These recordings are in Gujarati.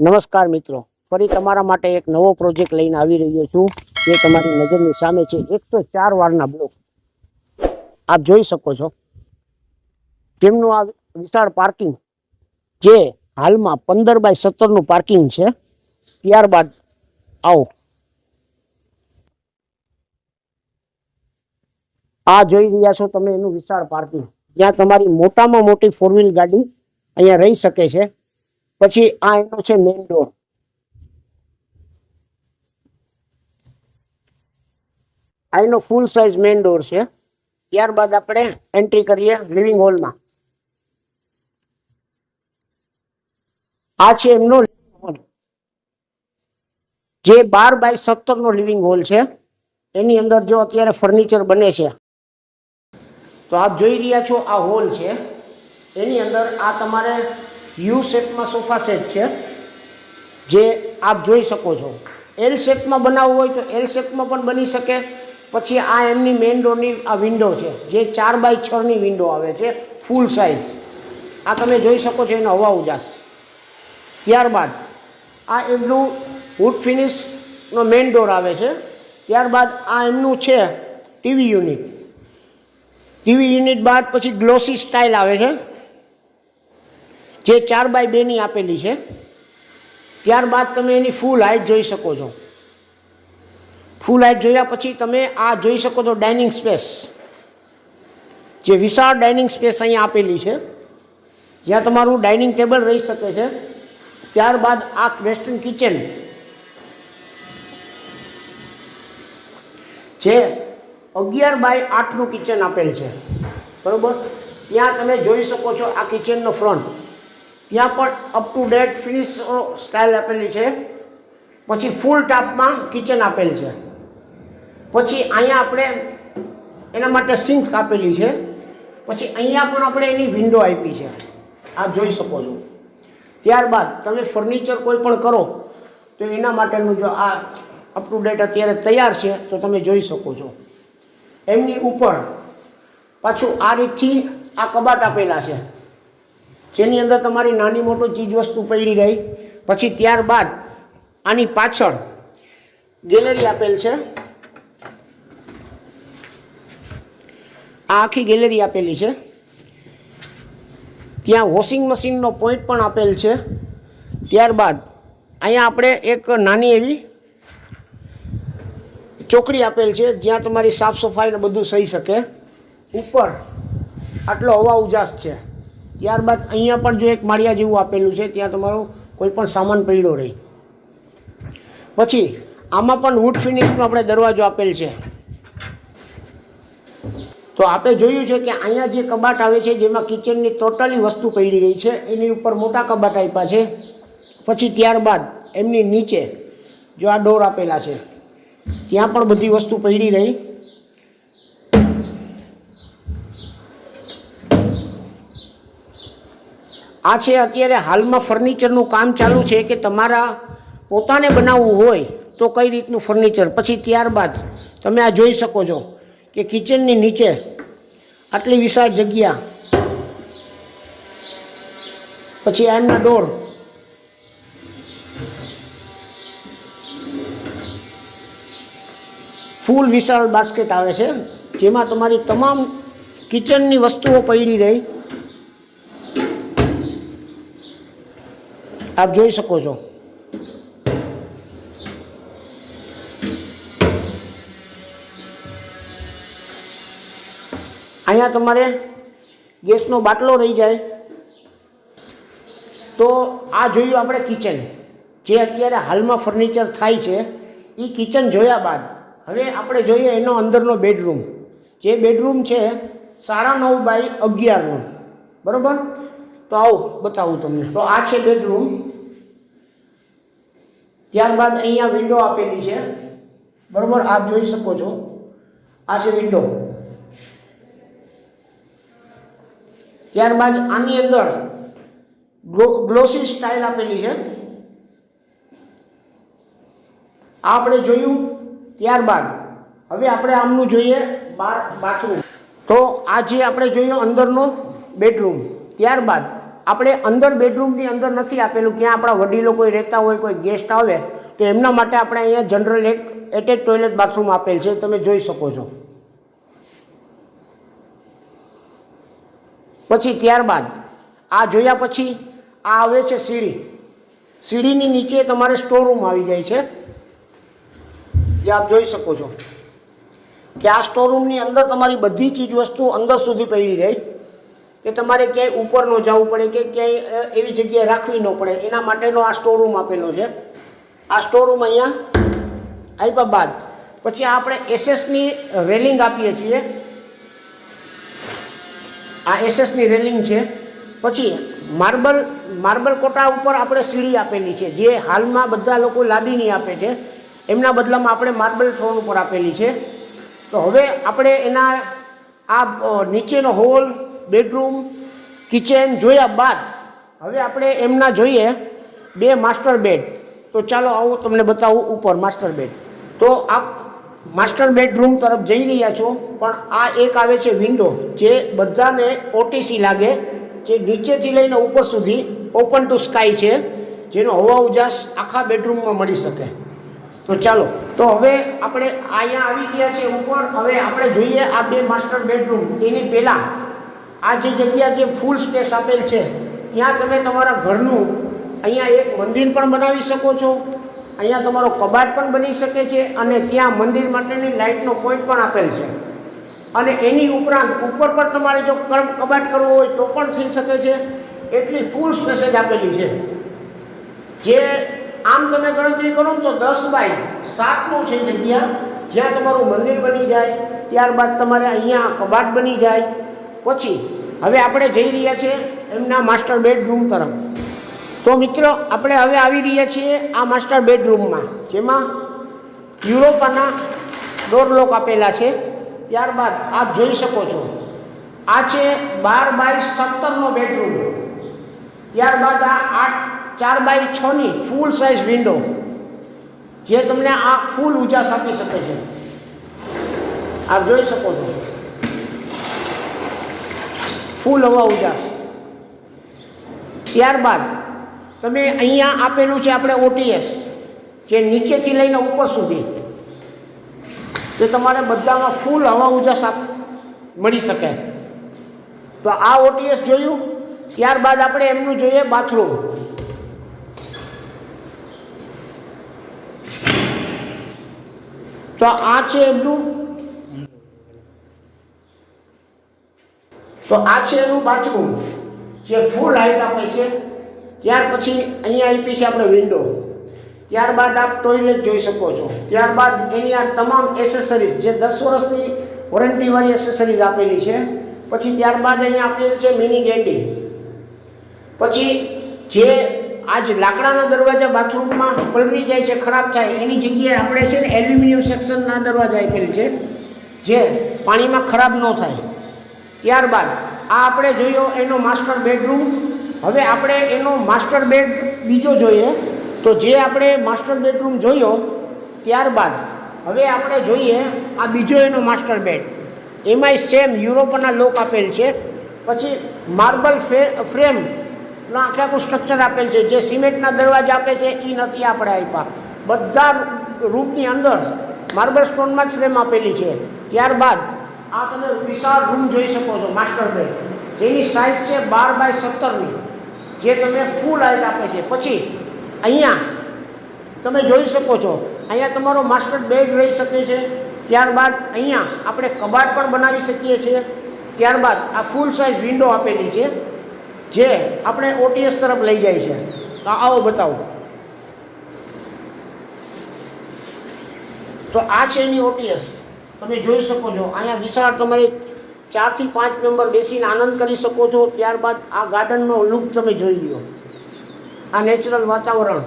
નમસ્કાર મિત્રો, ફરી તમારા માટે એક નવો પ્રોજેક્ટ લઈને આવી રહ્યો છું જે તમારી નજરની સામે છે. એક તો 4 વારના બ્લોક આપ જોઈ શકો છો, જેમનું આ વિશાળ પાર્કિંગ જે હાલમાં 15x17 નું પાર્કિંગ છે. ત્યારબાદ આવો આ જોઈ રહ્યા છો તમે એનું વિશાળ પાર્કિંગ, જ્યાં તમારી મોટામાં મોટી 4 વ્હીલ ગાડી અહીંયા રહી શકે છે. પછી આ એનો છે મેઇન ડોર. આ એનો ફૂલ સાઇઝ મેઇન ડોર છે. ત્યારબાદ આપણે એન્ટ્રી કરીએ લિવિંગ હોલમાં. આ છે એમનો હોલ, જે 12x17 નો લિવિંગ હોલ છે. એની અંદર જો અત્યારે ફર્નિચર બને છે તો આપ જોઈ રહ્યા છો આ હોલ છે. એની અંદર આ તમારે યુ શેપમાં સોફા સેટ છે, જે આપ જોઈ શકો છો. એલ શેપમાં બનાવવું હોય તો એલ શેપમાં પણ બની શકે. પછી આ એમની મેઇન ડોરની આ વિન્ડો છે, જે 4x6 ની વિન્ડો આવે છે, ફૂલ સાઇઝ. આ તમે જોઈ શકો છો એનો હવા ઉજાસ. ત્યારબાદ આ એમનું વુડ ફિનિશનો મેઇન ડોર આવે છે. ત્યારબાદ આ એમનું છે ટીવી યુનિટ. ટીવી યુનિટ બાદ પછી ગ્લોસી સ્ટાઇલ આવે છે, જે 4x2 ની આપેલી છે. ત્યારબાદ તમે એની ફૂલ હાઇટ જોઈ શકો છો. ફૂલ હાઇટ જોયા પછી તમે આ જોઈ શકો છો ડાઇનિંગ સ્પેસ, જે વિશાળ ડાઇનિંગ સ્પેસ અહીંયા આપેલી છે, જ્યાં તમારું ડાઇનિંગ ટેબલ રહી શકે છે. ત્યારબાદ આ વેસ્ટર્ન કિચન, જે 11x8 નું કિચન આપેલ છે, બરોબર. ત્યાં તમે જોઈ શકો છો આ કિચનનો ફ્રન્ટ. ત્યાં પણ up to date finish style આપેલી છે. પછી ફૂલ ટાપમાં કિચન આપેલ છે. પછી અહીંયા આપણે એના માટે સિંક આપેલી છે. પછી અહીંયા પણ આપણે એની વિન્ડો આપી છે, આપ જોઈ શકો છો. ત્યારબાદ તમે ફર્નિચર કોઈ પણ કરો તો એના માટેનું જો આ અપ ટુ ડેટ અત્યારે તૈયાર છે તો તમે જોઈ શકો છો. એમની ઉપર પાછું આ રીતથી આ કબાટ આપેલા છે, જેની અંદર તમારી નાની મોટી ચીજ વસ્તુ પડી રહી. પછી ત્યારબાદ આની પાછળ ગેલેરી આપેલ છે. આ આખી ગેલેરી આપેલી છે. ત્યાં વોશિંગ મશીનનો પોઈન્ટ પણ આપેલ છે. ત્યારબાદ અહીંયા આપણે એક નાની એવી ચોકડી આપેલ છે, જ્યાં તમારી સાફ સફાઈને બધું થઈ શકે. ઉપર આટલો હવા ઉજાસ છે. ત્યારબાદ અહીંયા પણ જો એક માળિયા જેવું આપેલું છે, ત્યાં તમારો કોઈ પણ સામાન પડ્યો રહે. પછી આમાં પણ વુડ ફિનિશનો આપણે દરવાજો આપેલ છે. તો આપણે જોયું છે કે અહીંયા જે કબાટ આવે છે, જેમાં કિચનની ટોટલી વસ્તુ પડી રહી છે, એની ઉપર મોટા કબાટ આપ્યા છે. પછી ત્યારબાદ એમની નીચે જો આ ડોર આપેલા છે, ત્યાં પણ બધી વસ્તુ પડી રહી. આ છે અત્યારે હાલમાં ફર્નિચરનું કામ ચાલુ છે કે તમારા પોતાને બનાવવું હોય તો કઈ રીતનું ફર્નિચર. પછી ત્યારબાદ તમે આ જોઈ શકો છો કે કિચનની નીચે આટલી વિશાળ જગ્યા. પછી એમના ડોર, ફૂલ વિશાળ બાસ્કેટ આવે છે, જેમાં તમારી તમામ કિચનની વસ્તુઓ પડી રહી. આપ જોઈ શકો છો. અહીંયા તમારે ગેસનો બાટલો રહી જાય. તો આ જોયું આપણે કિચન, જે અત્યારે હાલમાં ફર્નિચર થાય છે. એ કિચન જોયા બાદ હવે આપણે જોઈએ એનો અંદરનો બેડરૂમ. જે બેડરૂમ છે 9.5x11 નો, બરાબર. તો આવો બતાવું તમને. તો આ છે બેડરૂમ. ત્યારબાદ અહીંયા વિન્ડો આપેલી છે, બરાબર. આપ જોઈ શકો છો આ છે વિન્ડો. ત્યારબાદ આની અંદર ગ્લોસી સ્ટાઇલ આપેલી છે, આ આપણે જોયું. ત્યારબાદ હવે આપણે આમનું જોઈએ બાથરૂમ. તો આ જે આપણે જોયું અંદરનો બેડરૂમ. ત્યારબાદ આપણે અંદર બેડરૂમની અંદર નથી આપેલું, ક્યાં આપણા વડીલો કોઈ રહેતા હોય, કોઈ ગેસ્ટ આવે તો એમના માટે આપણે અહીંયા જનરલ એક એટેચ ટોયલેટ બાથરૂમ આપેલ છે, તમે જોઈ શકો છો. પછી ત્યારબાદ આ જોયા પછી આ આવે છે સીડી. સીડીની નીચે તમારે સ્ટોરરૂમ આવી જાય છે, જે આપ જોઈ શકો છો કે આ સ્ટોરરૂમની અંદર તમારી બધી ચીજ વસ્તુ અંદર સુધી પડી રહે, કે તમારે ક્યાંય ઉપર ન જવું પડે કે ક્યાંય એવી જગ્યાએ રાખવી ન પડે, એના માટેનો આ સ્ટોરરૂમ આપેલો છે. આ સ્ટોરરૂમ અહીંયા આપ્યા બાદ પછી આપણે એસએસની રેલિંગ આપીએ છીએ. આ એસએસની રેલિંગ છે. પછી માર્બલ કોટા ઉપર આપણે સીડી આપેલી છે, જે હાલમાં બધા લોકો લાદીની આપે છે, એમના બદલામાં આપણે માર્બલ સ્ટોન ઉપર આપેલી છે. તો હવે આપણે એના આ નીચેનો હોલ, બેડરૂમ, કિચન જોયા બાદ હવે આપણે એમના જોઈએ 2 માસ્ટર બેડ. તો ચાલો આવું તમને બતાવું ઉપર માસ્ટર બેડ. તો આપ માસ્ટર બેડરૂમ તરફ જઈ રહ્યા છો, પણ આ એક આવે છે વિન્ડો, જે બધાને ઓટીસી લાગે, જે નીચેથી લઈને ઉપર સુધી ઓપન ટુ સ્કાય છે, જેનો હવા ઉજાસ આખા બેડરૂમમાં મળી શકે. તો ચાલો, તો હવે આપણે અહીંયા આવી ગયા છે ઉપર. હવે આપણે જોઈએ આ 2 માસ્ટર બેડરૂમ. તેની પહેલાં આ જે જગ્યા જે ફૂલ સ્પેસ આપેલ છે, ત્યાં તમે તમારા ઘરનું અહીંયા એક મંદિર પણ બનાવી શકો છો, અહીંયા તમારો કબાટ પણ બની શકે છે, અને ત્યાં મંદિર માટેની લાઇટનો પોઈન્ટ પણ આપેલ છે. અને એની ઉપરાંત ઉપર પર તમારે જો કબાટ કરવો હોય તો પણ થઈ શકે છે. એટલી ફૂલ સ્પેસેજ આપેલી છે, જે આમ તમે ગણતરી કરો તો 10 બાય 7નું છે જગ્યા, જ્યાં તમારું મંદિર બની જાય. ત્યારબાદ તમારે અહીંયા કબાટ બની જાય. પછી હવે આપણે જઈ રહ્યા છીએ એમના માસ્ટર બેડરૂમ તરફ. તો મિત્રો, આપણે હવે આવી રહ્યા છીએ આ માસ્ટર બેડરૂમમાં, જેમાં યુરોપાના ડોર લોક આપેલા છે. ત્યારબાદ આપ જોઈ શકો છો આ છે 12 બાય 17નો બેડરૂમ. ત્યારબાદ આ 4 બાય 6ની ફૂલ સાઇઝ વિન્ડો, જે તમને આ ફૂલ ઉજાસ આપી શકે છે, આપ જોઈ શકો છો, ફૂલ હવા ઉજાસ. ત્યારબાદ તમે અહીંયા આપેલું છે આપણે ઓટીએસ, જે નીચેથી લઈને ઉપર સુધી, તે તમારે બધામાં ફૂલ હવા ઉજાસ મળી શકે. તો આ ઓટીએસ જોયું. ત્યારબાદ આપણે એમનું જોઈએ બાથરૂમ. તો આ છે એમનું, તો આ છે એનું બાથરૂમ, જે ફૂલ હાઇટ આપે છે. ત્યાર પછી અહીંયા આપી છે આપણે વિન્ડો. ત્યારબાદ આપ ટોયલેટ જોઈ શકો છો. ત્યારબાદ એની આ તમામ એસેસરીઝ, જે 10 વર્ષની વોરંટીવાળી એસેસરીઝ આપેલી છે. પછી ત્યારબાદ અહીંયા આપેલ છે મિની ગેંડી. પછી જે આજ લાકડાના દરવાજા બાથરૂમમાં પલળી જાય છે, ખરાબ થાય, એની જગ્યાએ આપણે છે ને એલ્યુમિનિયમ સેક્શનના દરવાજા આપેલ છે, જે પાણીમાં ખરાબ ન થાય. ત્યારબાદ આ આપણે જોયો એનો માસ્ટર બેડરૂમ. હવે આપણે એનો માસ્ટર બેડ બીજો જોઈએ. તો જે આપણે માસ્ટર બેડરૂમ જોયો, ત્યારબાદ હવે આપણે જોઈએ આ બીજો એનો માસ્ટર બેડ. એમાંય સેમ યુરોપના લોક આપેલ છે. પછી માર્બલ ફ્રેમનો આખું સ્ટ્રક્ચર આપેલ છે, જે સિમેન્ટના દરવાજા આપે છે એ નથી આપણે આપ્યા. બધા રૂમની અંદર માર્બલ સ્ટોનમાં જ ફ્રેમ આપેલી છે. ત્યારબાદ આ તમે વિશાળ રૂમ જોઈ શકો છો માસ્ટર બેડ, જેની સાઇઝ છે 12 બાય 17ની, જે તમે ફૂલ હાઇટ આપે છે. પછી અહીંયા તમે જોઈ શકો છો, અહીંયા તમારો માસ્ટર બેડ રહી શકે છે. ત્યારબાદ અહીંયા આપણે કબાટ પણ બનાવી શકીએ છીએ. ત્યારબાદ આ ફૂલ સાઇઝ વિન્ડો આપેલી છે, જે આપણે ઓટીએસ તરફ લઈ જાય છે. તો આવો બતાવો. તો આ છે એની ઓટીએસ, તમે જોઈ શકો છો. અહીંયા વિશાળ તમારે 4 થી 5 મેમ્બર બેસીને આનંદ કરી શકો છો. ત્યારબાદ આ ગાર્ડનનો લુક તમે જોઈ લો, આ નેચરલ વાતાવરણ.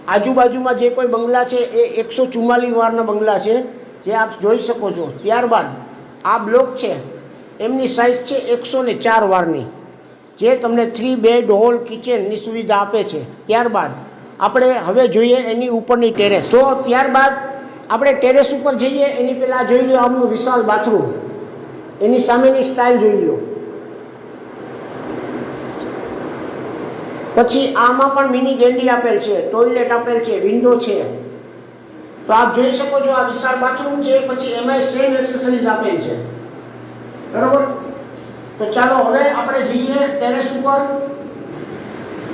આજુબાજુમાં જે કોઈ બંગલા છે એ 144 વારના બંગલા છે, જે આપ જોઈ શકો છો. ત્યારબાદ આ બ્લોક છે, એમની સાઇઝ છે 104 વારની, જે તમને 3 બેડ, હોલ, કિચનની સુવિધા આપે છે. ત્યારબાદ આપણે હવે જોઈએ એની ઉપરની ટેરેસ. તો ત્યારબાદ આપણે ટેરેસ ઉપર જઈએ એની પહેલાં જોઈ લો આમનું વિશાળ બાથરૂમ, એની સામેની સ્ટાઇલ જોઈ લો. પછી આમાં પણ મિની ગેંડી આપેલ છે, ટોયલેટ આપેલ છે, વિન્ડો છે. તો આપ જોઈ શકો છો આ વિશાળ બાથરૂમ છે. પછી એમાં સેમ એસેસરીઝ આપેલ છે, બરોબર. તો ચાલો હવે આપણે જઈએ ટેરેસ ઉપર.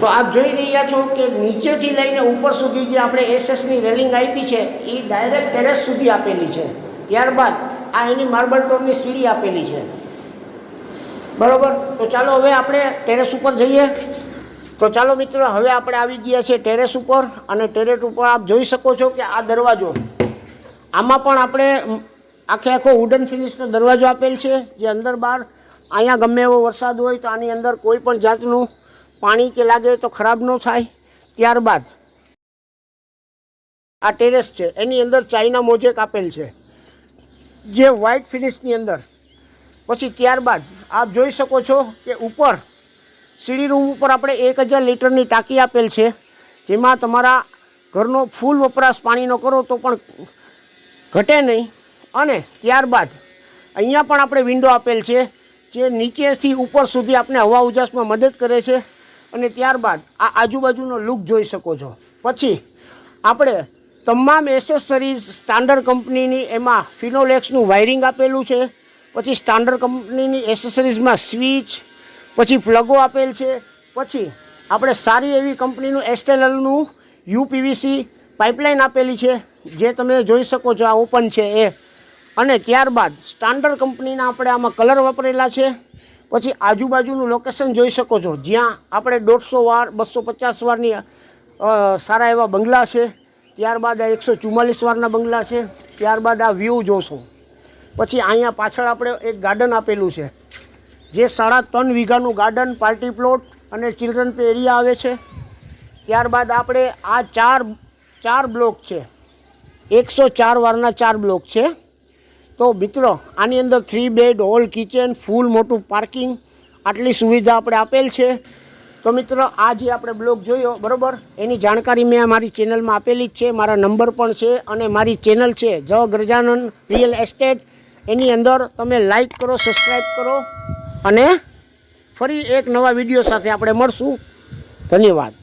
તો આપ જોઈ રહ્યા છો કે નીચેથી લઈને ઉપર સુધી જે આપણે એસએસની રેલિંગ આપી છે એ ડાયરેક્ટ ટેરેસ સુધી આપેલી છે. ત્યારબાદ આ એની માર્બલ ટોનની સીડી આપેલી છે, બરોબર. તો ચાલો હવે આપણે ટેરેસ ઉપર જઈએ. તો ચાલો મિત્રો, હવે આપણે આવી ગયા છે ટેરેસ ઉપર. અને ટેરેસ ઉપર આપ જોઈ શકો છો કે આ દરવાજો, આમાં પણ આપણે આખો વુડન ફિનિશનો દરવાજો આપેલ છે, જે અંદર બહાર અહીંયા ગમે એવો વરસાદ હોય તો આની અંદર કોઈ પણ જાતનું પાણી કે લાગે તો ખરાબ ન થાય. ત્યારબાદ આ ટેરેસ છે એની અંદર ચાઇના મોઝેક આપેલ છે, જે વ્હાઇટ ફિનિશની અંદર. પછી ત્યારબાદ આપ જોઈ શકો છો કે ઉપર સીડી રૂમ ઉપર આપણે 1000 લીટરની ટાંકી આપેલ છે, જેમાં તમારા ઘરનો ફૂલ વપરાશ પાણીનો કરો તો પણ ઘટે નહીં. અને ત્યારબાદ અહીંયા પણ આપણે વિન્ડો આપેલ છે, જે નીચેથી ઉપર સુધી આપણે હવા ઉજાસમાં મદદ કરે છે. અને ત્યારબાદ આ આજુબાજુનો લુક જોઈ શકો છો. પછી આપણે તમામ એસેસરીઝ સ્ટાન્ડર્ડ કંપનીની એમાં ફિનોલેક્સનું વાયરિંગ આપેલું છે. પછી સ્ટાન્ડર્ડ કંપનીની એસેસરીઝમાં સ્વિચ, પછી પ્લગો આપેલ છે. પછી આપણે સારી એવી કંપનીનું એસ્ટેલનું યુપીવીસી પાઇપલાઇન આપેલી છે, જે તમે જોઈ શકો છો આ ઓપન છે એ. અને ત્યારબાદ સ્ટાન્ડર્ડ કંપનીના આપણે આમાં કલર વાપરેલા છે. પછી આજુબાજુનું લોકેશન જોઈ શકો છો, જ્યાં આપણે 150 વાર 250 વારની સારા એવા બંગલા છે. ત્યારબાદ આ 144 વારના બંગલા છે. ત્યારબાદ આ વ્યૂ જોશો. પછી અહીંયા પાછળ આપણે એક ગાર્ડન આપેલું છે, જે 3.5 વીઘાનું ગાર્ડન, પાર્ટી પ્લોટ અને ચિલ્ડ્રન પ્લે એરિયા આવે છે. ત્યારબાદ આપણે આ ચાર બ્લોક છે, 104 વારના 4 બ્લોક છે. તો મિત્રો, આની અંદર 3 બેડ, હોલ કિચન, ફૂલ મોટું પાર્કિંગ, આટલી સુવિધા આપણે આપેલ છે. તો મિત્રો, આ જે આપણે બ્લોક જોયો, બરાબર, એની જાણકારી મેં મારી ચેનલમાં આપેલી જ છે. મારા નંબર પણ છે અને મારી ચેનલ છે જ ગજાનન રિયલ એસ્ટેટ. એની અંદર તમે લાઈક કરો, સબસ્ક્રાઈબ કરો. અને ફરી એક નવા વિડીયો સાથે આપણે મળશું. ધન્યવાદ.